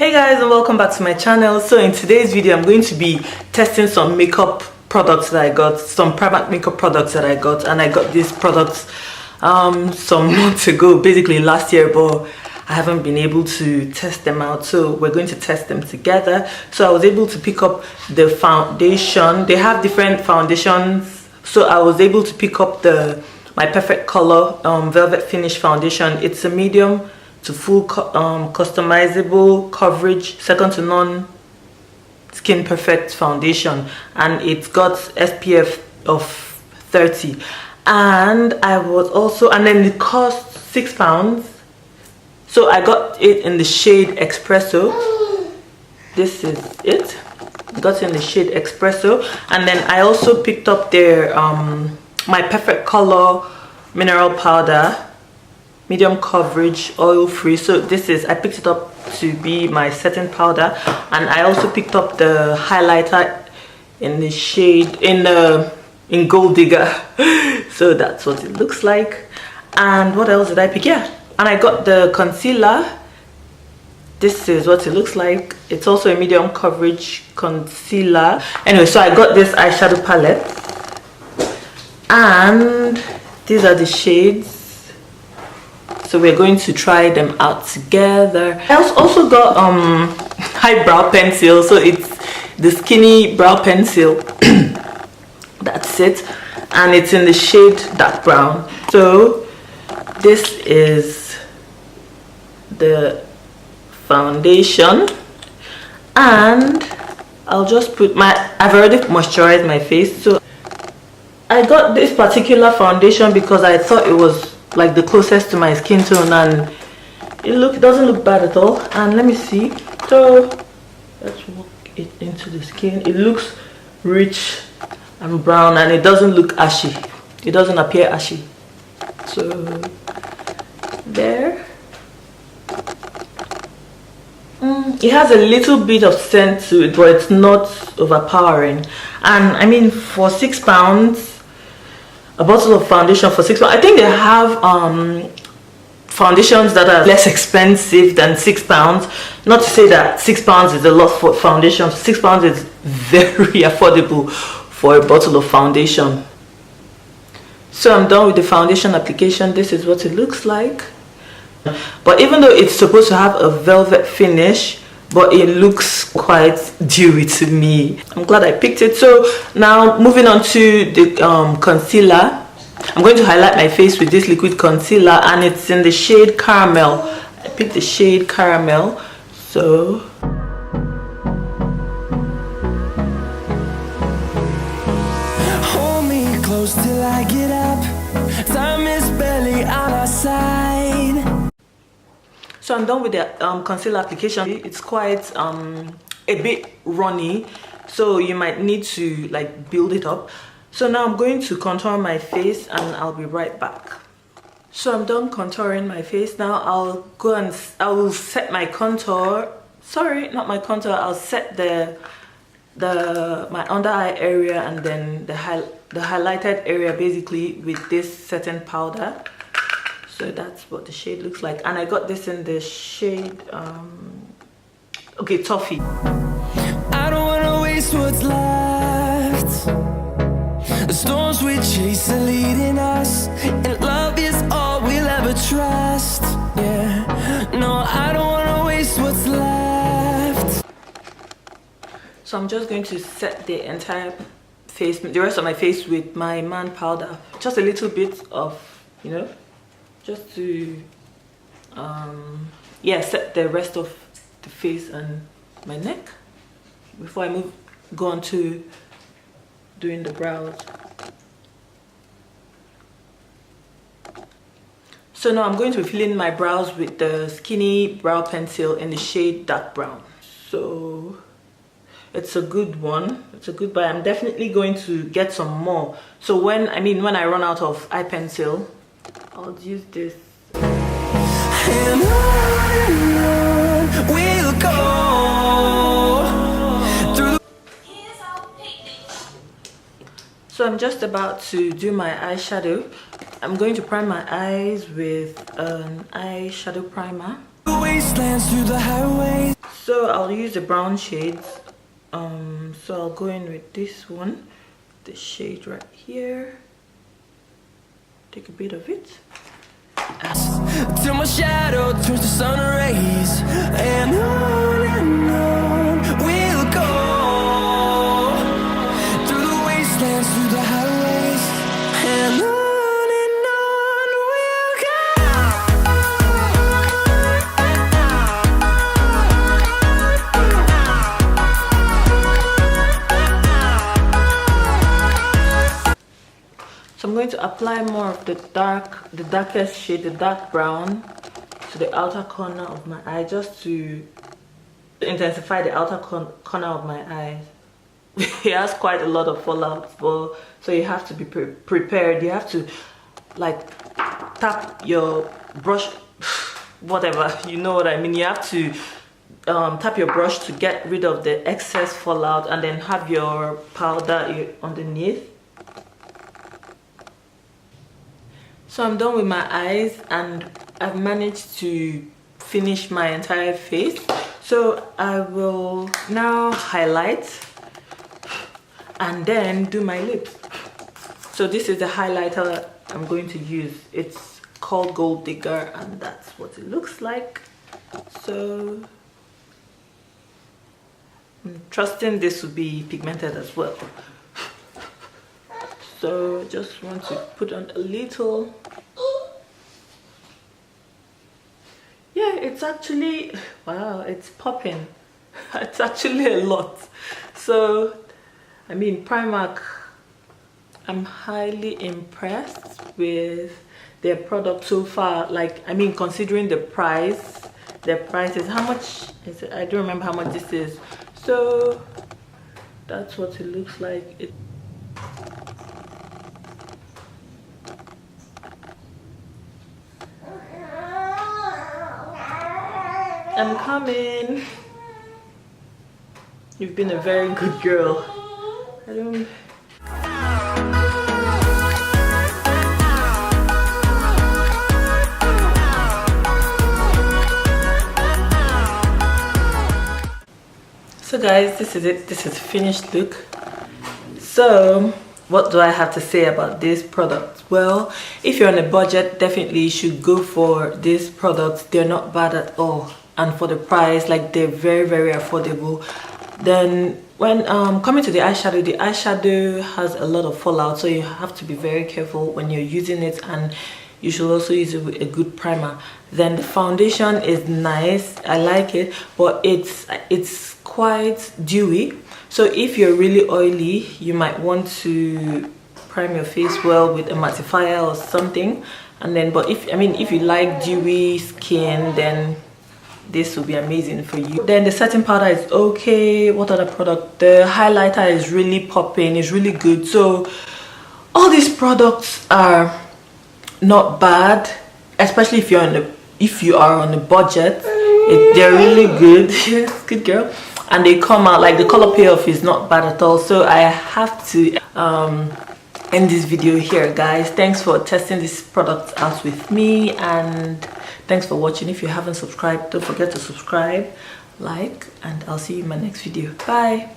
Hey guys, and welcome back to my channel. So in today's video I'm going to be testing some makeup products that I got, some Primark makeup products that I got, and I got these products some months ago, basically last year, but I haven't been able to test them out, so we're going to test them together. So I was able to pick up the foundation. They have different foundations, so I was able to pick up my Perfect Color Velvet Finish foundation. It's a medium to full customizable coverage, second to none skin perfect foundation, and it's got SPF of 30. And I was also, and then it cost £6, so I got it in the shade Espresso. This is it. I got it in the shade Espresso. And then I also picked up their my Perfect Color mineral powder, medium coverage, oil free. So this is, I picked it up to be my setting powder, and I also picked up the highlighter in the shade in Gold Digger. So that's what it looks like. And what else did I pick? Yeah, and I got the concealer. This is what it looks like. It's also a medium coverage concealer. Anyway, so I got this eyeshadow palette, and these are the shades. So we're going to try them out together. I also got eyebrow pencil. So it's the skinny brow pencil. That's it, and it's in the shade dark brown. So this is the foundation, and I'll just put I've already moisturized my face. So I got this particular foundation because I thought it was like the closest to my skin tone, and it doesn't look bad at all. And let me see, so let's work it into the skin. It looks rich and brown, and it doesn't look ashy. It doesn't appear ashy. So there. It has a little bit of scent to it, but it's not overpowering. And I mean, for £6, a bottle of foundation for £6. I think they have foundations that are less expensive than £6. Not to say that £6 is a lot for foundation. £6 is very affordable for a bottle of foundation. So I'm done with the foundation application. This is what it looks like. But even though it's supposed to have a velvet finish, but it looks quite dewy to me. I'm glad I picked it. So now moving on to the concealer. I'm going to highlight my face with this liquid concealer, and it's in the shade Caramel. I picked the shade Caramel. So hold me close till I get up. Time is barely on our side. So I'm done with the concealer application. It's quite a bit runny, so you might need to like build it up. So now I'm going to contour my face, and I'll be right back. So I'm done contouring my face. Now I'll go and I will set my contour. Sorry, not my contour. I'll set my under eye area, and then the highlighted area basically with this setting powder. So that's what the shade looks like, and I got this in the shade okay, Toffee. I don't wanna waste what's left. The storms we chase are leading us, and love is all we'll ever trust. Yeah, no, I don't wanna waste what's left. So I'm just going to set the entire face, the rest of my face, with my man powder. Just a little bit of, you know, just to yeah, set the rest of the face and my neck before I go on to doing the brows. So now I'm going to fill in my brows with the skinny brow pencil in the shade dark brown. So it's a good one. It's a good buy. I'm definitely going to get some more. So when I run out of eye pencil, I'll use this. And on we'll go through. So I'm just about to do my eyeshadow. I'm going to prime my eyes with an eyeshadow primer. The wastelands through the highways. So I'll use the brown shades. So I'll go in with this one, the shade right here. Take a bit of it. Till my shadow turns to sun rays, and on we'll go, through the wastelands, through the highways, and on we'll go. So I'm going to apply more of the darkest shade, the dark brown, to the outer corner of my eye, just to intensify the outer corner of my eye. It has quite a lot of fallout, but so you have to be prepared. You have to like tap your brush, whatever, you know what I mean. You have to tap your brush to get rid of the excess fallout, and then have your powder underneath. So I'm done with my eyes, and I've managed to finish my entire face. So I will now highlight and then do my lips. So this is the highlighter I'm going to use. It's called Gold Digger, and that's what it looks like. So I'm trusting this will be pigmented as well. So just want to put on a little. Yeah, it's actually, wow, it's popping. It's actually a lot. So, I mean, Primark, I'm highly impressed with their product so far. Like, I mean, considering the price, their price is, how much is it? I don't remember how much this is. So, that's what it looks like. I'm coming. You've been a very good girl. I don't. So guys, this is it. This is the finished look. So what do I have to say about this product? Well, if you're on a budget, definitely you should go for these products. They're not bad at all, and for the price, like, they're very, very affordable. Then when coming to the eyeshadow has a lot of fallout, so you have to be very careful when you're using it, and you should also use it with a good primer. Then the foundation is nice, I like it, but it's quite dewy. So if you're really oily, you might want to prime your face well with a mattifier or something. And then, but if you like dewy skin, then this will be amazing for you. Then the setting powder is okay. What other product? The highlighter is really popping, it's really good. So all these products are not bad, especially if you are on a budget. They're really good. Yes, good girl. And they come out, like, the color payoff is not bad at all. So I have to end this video here, guys. Thanks for testing this product out with me, and thanks for watching. If you haven't subscribed, don't forget to subscribe, like, and I'll see you in my next video. Bye.